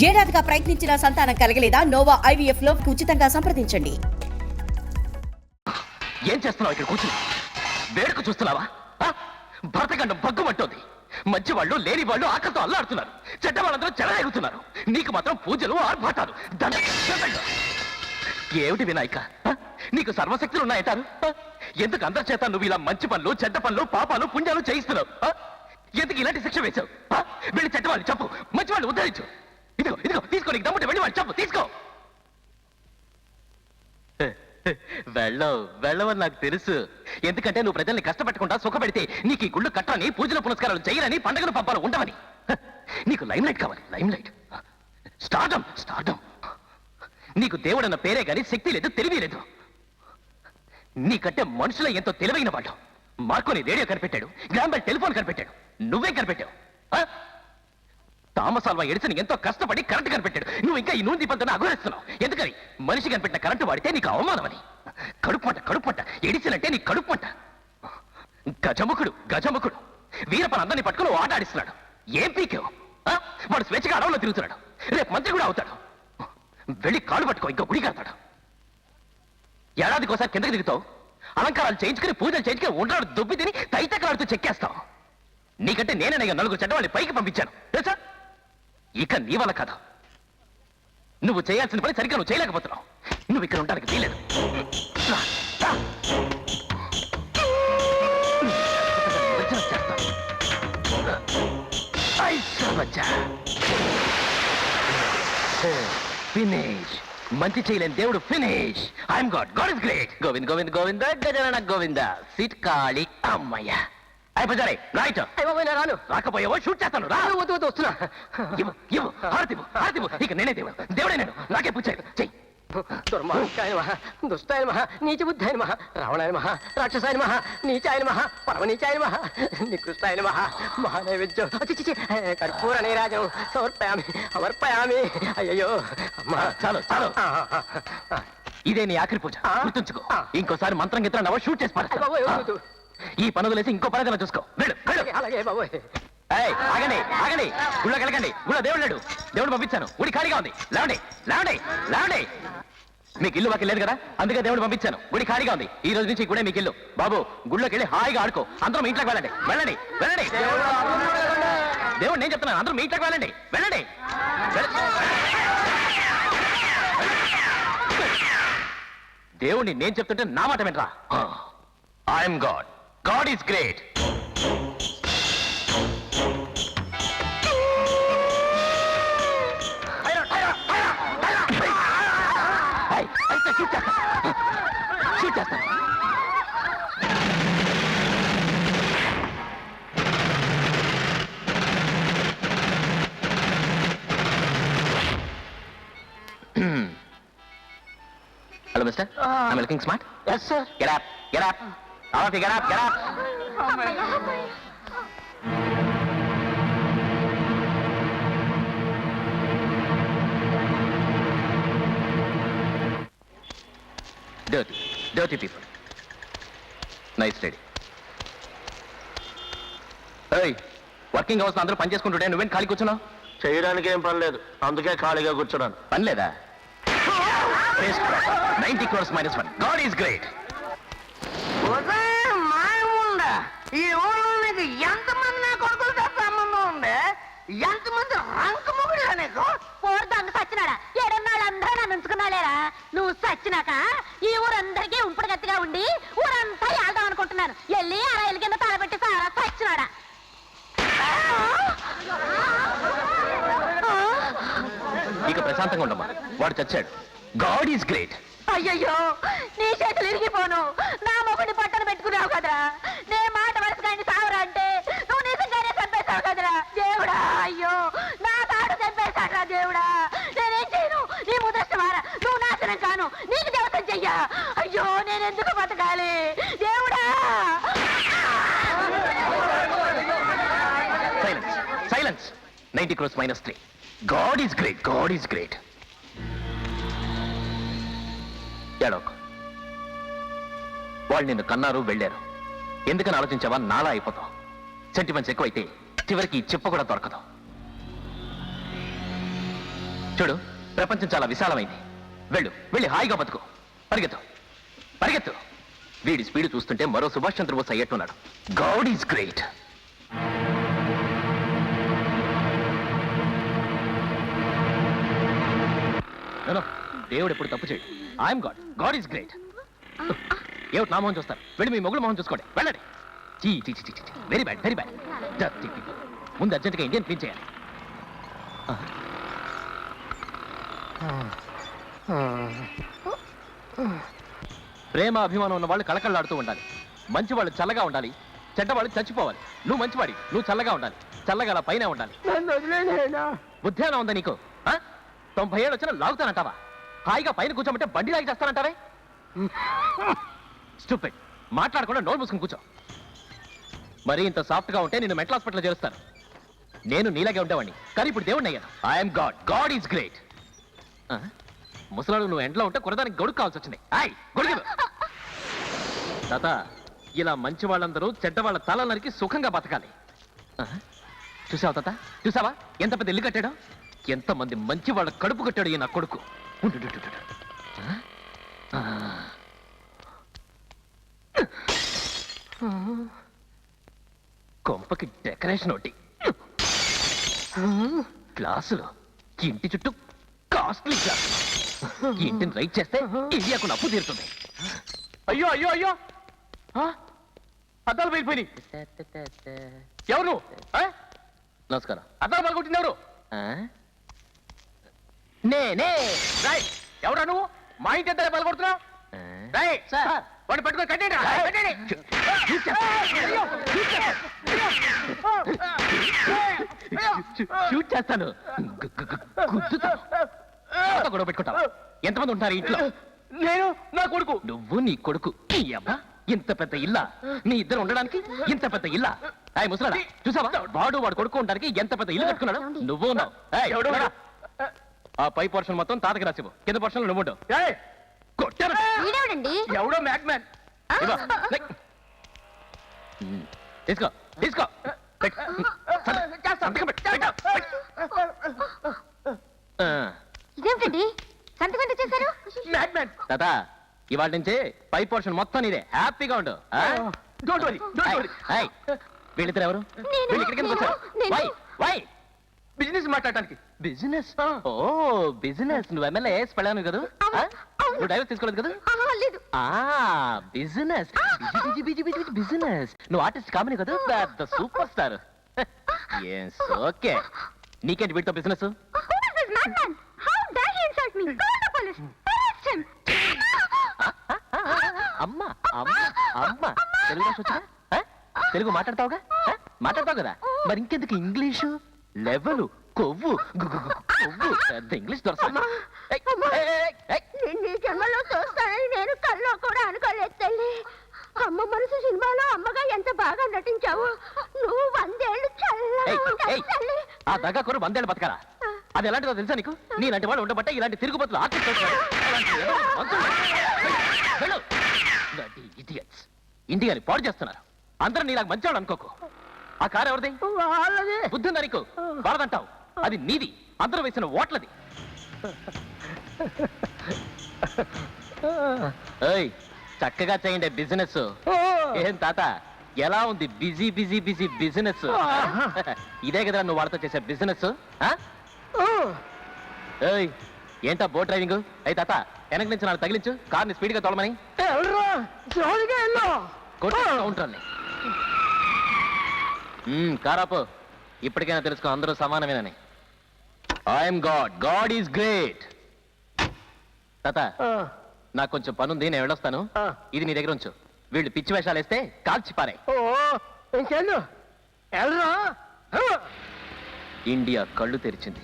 ఏడాదిగా ప్రయత్నించిన సంతానం కలగలేదా? Noah IVF లో ఉచితంగా సంప్రదించండి. ఏం చేస్తున్నావు ఇక్కడ కూర్చుని? వేడుక చూస్తున్నావా? భరతఖండం భగ్గుమంటోంది. మంచి వాళ్ళు లేని వాళ్ళు ఆకలితో అల్లాడుతున్నారు. చెడ్డ వాళ్ళందరూ చెలరేగుతున్నారు. నీకు మాత్రం పూజలు ఆర్భాటాలు. ఏమిటి వినాయక, నీకు సర్వశక్తులు ఉన్నాయంటారు. ఎందుకు అందరి చేత నువ్వు ఇలా మంచి పనులు, చెడ్డ పనులు, పాపాలు, పుణ్యాలు చేయిస్తున్నావు? ఎందుకు ఇలాంటి శిక్ష వేశావు? వెళ్ళి చెడ్డ వాళ్ళు చెప్పు, మంచి వాళ్ళు ఉద్ధరించు. ఇదిగో ఇదిగో తీసుకో, నీకు దమ్ముంటే వెళ్ళి వాళ్ళు చెప్పు, తీసుకో. వెళ్ళవని నాకు తెలుసు. ఎందుకంటే నువ్వు ప్రజల్ని కష్టపెట్టకుండా సుఖపెడితే నీకు ఈ గుళ్ళు కట్టని, పూజల పునస్కారాలు చేయరని, పండుగను పంపాలు ఉండవని. నీకు లైమ్ లైట్ కావాలి, లైమ్ లైట్, స్టార్డమ్, స్టార్డమ్. నీకు దేవుడన్న పేరే గాని శక్తి లేదు, తెలివి లేదు. నీకంటే మనుషుల ఎంతో తెలివైన వాళ్ళు. మార్కోని రేడియో కనిపెట్టాడు, గ్రాంబెల్ టెలిఫోన్ కనిపెట్టాడు. నువ్వేం కనిపెట్టావు? థామస్ ఆల్వా ఎడిసన్ ఎంతో కష్టపడి కరెంట్ కనిపెట్టాడు. నువ్వు ఇంకా ఈ నూనె దీపంతో అఘోరిస్తున్నావు. ఎందుకని? మనిషి కనిపెట్టిన కరెంటు వాడితే నీకు అవమానమని. కడుపుమంట, కడుపుమంట. ఎడిసన్ అంటే నీకు కడుపుమంట. గజముఖుడు, గజముఖుడు వీరప్పని అందరినీ పట్టుకుని ఆట ఆడిస్తున్నాడు. ఏం పీకేవు? వాడు స్వేచ్ఛగా అడవుల్లో తిరుగుతున్నాడు. రేపు మంత్రి కూడా అవుతాడు. వెళ్ళి కాళ్ళు పట్టుకో, ఇంకో గుడి కడతాడు. ఏడాదికోసారి కిందకి దిగుతావు, అలంకారాలు చేయించుకుని, పూజలు చేయించుకుని, ఉండ్రాడు దుబ్బి తిని తైతకలాడుతూ చెక్కేస్తావు. నీకంటే నేనే నలుగురు చెడ్డవాళ్ళని పైకి పంపించాను తెలుసా? ఇక నీ వల్ల కదా. నువ్వు చేయాల్సిన పని సరిగ్గా నువ్వు చేయలేకపోతున్నావు. నువ్వు ఇక్కడ ఉండడానికి వీలేదు. ఫినిష్. మంచి చేయలేని దేవుడు finish. I'm god, god is great. Govind Govind Govinda Gajanana Govinda. Sit కాళీ అమ్మయ్య. అయిపోయారే రైట్. రాను. రాకపోయావో షూట్ చేస్తాను. రా. వస్తున్నా. ఇక నేనే దేవుడు, దేవుడే నేను. నాకే పూజ చెయ్యి. దుర్మార్గాయ నమః, దుష్టాయ నమః, నీచ బుద్ధాయ నమః, రావణాయ నమః, రాక్షసాయ నమః, నీచాయ నమః, పరమనీచాయ నమః, నికృష్టాయ నమః, మహానైవేద్యం కర్పూర నీరాజం సమర్పయామి, సమర్పయామి. అయ్యో అమ్మా, చాలు చాలు. ఇదే నీ ఆఖరి పూజ, గుర్తుంచుకో. ఇంకోసారి మంత్రం గిత్ర నవ్వ షూట్ చేసి పడతాను. ఈ పనులు వేసి ఇంకో పని చూసుకో. అలాగే బాబోయ్. ఆగండి, ఆగండి. గుళ్ళోకి వెళ్ళకండి. గుళ్ళో దేవుడు లేడు. దేవుడు పంపించాను. గుడి ఖాళీగా ఉంది. లేవండి, లేవండి, లేవండి. మీకు ఇల్లు మాకు లేదు కదా, అందుకే దేవుడు పంపించాను. గుడి ఖాళీగా ఉంది. ఈ రోజు నుంచి గుడే మీకు ఇల్లు. బాబు గుళ్ళోకి వెళ్ళి హాయిగా ఆడుకో. అందరం ఇంట్లోకి వెళ్ళండి, వెళ్ళండి, వెళ్ళండి. దేవుడు నేను చెప్తున్నాను, అందరూ మీ ఇంట్లోకి వెళ్ళండి, వెళ్ళండి. దేవుడిని నేను చెప్తుంటే నా మాట వినరా? I'm god, God is great. Shoot చేస్తాను. Hello, mister. I'm looking smart. Yes, sir. Get up, get up. All of you, get up, get up. Dirty, dirty people. Nice lady. Hey, working hours అందరూ పని చేసుకుంటుంటే నువ్వేం ఖాళీ కూర్చున్నావు? చేయడానికి ఏం పని లేదు, అందుకే ఖాళీగా కూర్చున్నాను. పని లేదా? 90 crores minus 1. God is great. ఈ ఊళ్ళో నీకు ఎంతమంది నా కొడుకులతో సంబంధం ఉంది? ఎంతమంది రంకు మొగుడు నీకు? పోరు దొంగ సచ్చినాడా? ఏడున్నాళ్ళందరూ నన్ను ఉంచుకున్నాలేరా? నువ్వు సచ్చినాక ఈ ఊరందరికీ ఉంపుడు గట్టిగా ఉండి ఊరంతా వెళ్దాం అనుకుంటున్నాను. వెళ్ళి ఆ రైలు కింద తలబెట్టి సారా సచ్చినాడా? ఇక ప్రశాంతంగా ఉండమ్మా, వాడు చచ్చాడు. God is great. అయ్యయ్యో, నీ చేతులు ఇరిగిపోను. నా మొగుడిని పట్టణ పెట్టుకున్నావు కదరా. నే మాట వరుసగా సావరా అంటే నువ్వు నిజంగానే చంపేశావు కదరా దేవుడా. అయ్యో, నా తాడు చంపేశాడ్రా దేవుడా. నేనేం చేయను? నీ ముదృష్టమారా, నువ్వు నాశనం కాను. నీకు దేవతం చెయ్యా. అయ్యో, నేనెందుకు బతకాలి దేవుడా? Silence, silence. 90 crores minus 3. God is great, God is great. ఏడోకు. వాళ్ళు నిన్ను కన్నారు, వెళ్ళారు. ఎందుకని ఆలోచించావా? నాలా అయిపోతావు. సెంటిమెంట్స్ ఎక్కువైతే చివరికి చెప్ప కూడా దొరకదు. చూడు, ప్రపంచం చాలా విశాలమైంది. వెళ్ళి హాయిగా బతుకు. పరిగెత్తు. వీడి స్పీడ్ చూస్తుంటే మరో సుభాష్ చంద్రబోస్ అయ్యట్టున్నాడు. God is great. దేవుడు ఎప్పుడు తప్పు చేయడు. I'm god is great. ఏమిటి నా మొహం చూస్తారు? వెళ్ళి మీ మొగుడు మొహం చూసుకోండి. వెళ్ళండి. Very bad. ముందు అర్జెంట్గా ఇండియన్ క్లీన్ చేయాలి. ప్రేమ అభిమానం ఉన్న వాళ్ళు కళకళలాడుతూ ఉండాలి. మంచి వాళ్ళు చల్లగా ఉండాలి, చెడ్డవాళ్ళు చచ్చిపోవాలి. నువ్వు మంచివాడి, నువ్వు చల్లగా ఉండాలి. చల్లగా అలా పైన ఉండాలి. బుద్ధేనా ఉందా నీకు? 90 ఏళ్ళు వచ్చినా లాగుతానంటావా? హాయిగా పైన కూర్చోమంటే బండి లాగి చేస్తానంటావే? స్టూపిడ్. మాట్లాడకుండా నోరు మూసుకుని కూర్చో. మరి ఇంత సాఫ్ట్ గా ఉంటే నేను మెంటల్ హాస్పిటల్ చేరుస్తాను. నేను నీలాగే ఉండేవాడిని, కానీ ఇప్పుడు దేవుడిని అయ్యాను. I'm god is great. ముసలాడు నువ్వు ఎండలో ఉంటే కురదానికి గొడుగు కావాల్సి వచ్చింది. గొడుగు తాత. ఇలా మంచి వాళ్ళందరూ చెడ్డ వాళ్ళ తల నరికి సుఖంగా బతకాలి. చూసావా తాత? చూసావా ఎంత పెద్ద ఇల్లు కట్టాడో? ఎంతమంది మంచి వాళ్ళ కడుపు కట్టాడు ఈ నా కొడుకు. కొంపకి డెకరేషన్ ఒకటి, గ్లాసులు, ఇంటి చుట్టూ కాస్ట్లీ గ్లాసులు. ఇంటిని రైట్ చేస్తే ఇండియాకు అప్పు తీరుతుంది. అయ్యో అద్దాలు వెళ్ళిపోయినాయి. ఎవరు? నమస్కారం. అద్దాలు పలుకొట్టింది ఎవరు? నేనే. ఎవరా నువ్వు? మా ఇంటి అద్దాలు పలుకొడుతున్నావు? వాడిని పట్టుకొని కట్టేయండి. షూట్ చేస్తాను. గొడవ పెట్టుకుంటావు. ఎంతమంది ఉంటారు ఇంట్లో? నేను, నా కొడుకు. నువ్వు నీ కొడుకు. ఇంత పెద్ద ఇల్లా? నీ ఇద్దరు ఉండడానికి ఇంత పెద్ద ఇల్లా? ముసలాడా, చూసావా వాడు కొడుకు ఉండడానికి ఎంత పెద్ద ఇల్లు కట్టుకున్నాడు? నువ్వు ఉన్నావు. ఆ పై పోర్షన్ మొత్తం తాతకి రాసివు, కింద పోర్షన్ నువ్వు ఉండవు. ఎవడో మ్యాక్మ్యాన్. తీసుకో. ఇదేమిటండి సంతకం చేశారు? తాత, ఇవాళ నుంచి పై పోర్షన్ మొత్తం నీదే. హ్యాపీగా ఉండు. వీళ్ళిద్దరు ఎవరు? వీళ్ళు ఇక్కడికి ఎందుకు వచ్చారు? వై? బిజినెస్ మాట్లాడటానికి. బిజినెస్? ఓ బిజినెస్. నువ్వు ఎమ్మెల్యే పెళ్ళాను కదా? నువ్వు డైవర్స్ తీసుకోలేదు కదా? బిజినెస్. బిజినెస్. నువ్వు ఆర్టిస్ట్ కామెడీ కదా? పెద్ద సూపర్ స్టార్. ఓకే. నీకేంటి వీటితో బిజినెస్? అమ్మా తెలుగు భాష వచ్చా? తెలుగు మాట్లాడతావు కదా? మరి ఇంకెందుకు ఇంగ్లీషు? లెవెల్, కొవ్వు, పెద్ద ఇంగ్లీష్ దొరకదు. జన్మలో చూస్తానని నేను కల్లో కూడా అనుకోలేదు తల్లి. అమ్మ మనసు సినిమాలో అమ్మగా ఎంత బాగా నటించావు. నువ్వు 100 ఏళ్ళు చల్లగా. ఆ దగ్గర కూడా 100 ఏళ్ళు బతకాలా? అది ఎలాంటిదో తెలుసా నీకు? నీలాంటి వాడు ఉండబట్టే ఇలాంటి తిరుగుబతులు ఆర్టిస్ట్. ఇండియాని పాడు చేస్తున్నారు. అందరూ నీలాగా మంచివాడు అనుకోకు. ఆ కారు ఎవరిది? బుద్ధుందా నీకు? వాళ్ళదంటావు. అది నీది. అందరూ వేసిన ఓట్లది. చక్కగా చేయండి బిజినెస్. ఏం తాత, ఎలా ఉంది? Busy business. ఇదే కదా నువ్వు వాళ్ళతో చేసే బిజినెస్? ఏంటా బోట్ డ్రైవింగ్? అయి తాత, వెనక నుంచి నాకు తగిలించు. కార్ని స్పీడ్ గా తోలమని. కౌంటర్ని కారాపు. ఇప్పటికైనా తెలుసుకో, అందరూ సమానమేనని. I'm god is great. తాత, నాకు కొంచెం పనుంది, నేను వెళ్ళొస్తాను. ఇది నీ దగ్గర ఉంచు. వీళ్ళు పిచ్చి వేషాలు వేస్తే కాల్చి పారే. ఇండియా కళ్ళు తెరిచింది.